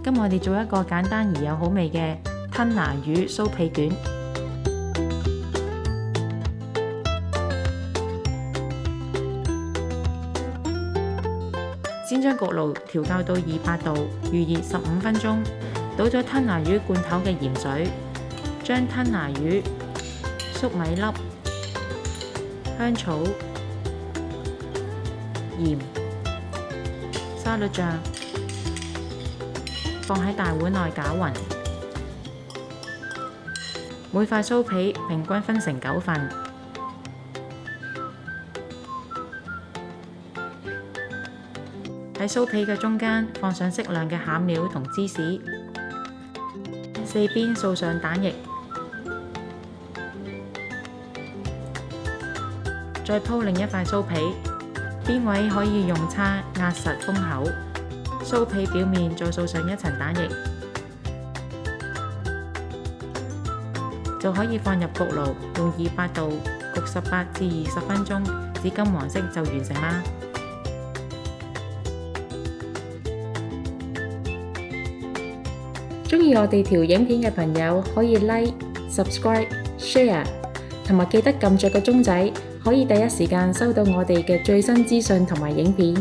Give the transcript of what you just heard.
今日我哋做一個簡單而又好味嘅吞拿魚酥皮卷。先將焗爐調校到200度，預熱15分鐘。倒咗吞拿魚罐頭嘅鹽水，將吞拿魚、粟米粒、香草、鹽、沙律醬放喺大碗內攪勻。每塊酥皮平均分成9份。喺酥皮嘅中間放上適量嘅餡料同芝士，四邊掃上蛋液，再鋪另一塊酥皮，邊位可以用叉壓實封口，酥皮表面再掃上一層蛋液，就可以放入焗爐，用200度焗18至20分鐘，至金黃色就完成啦。鍾意我哋條影片嘅朋友可以 Like、Subscribe、Share， 同埋記得撳着個鐘仔，可以第一時間收到我哋嘅最新資訊同埋影片。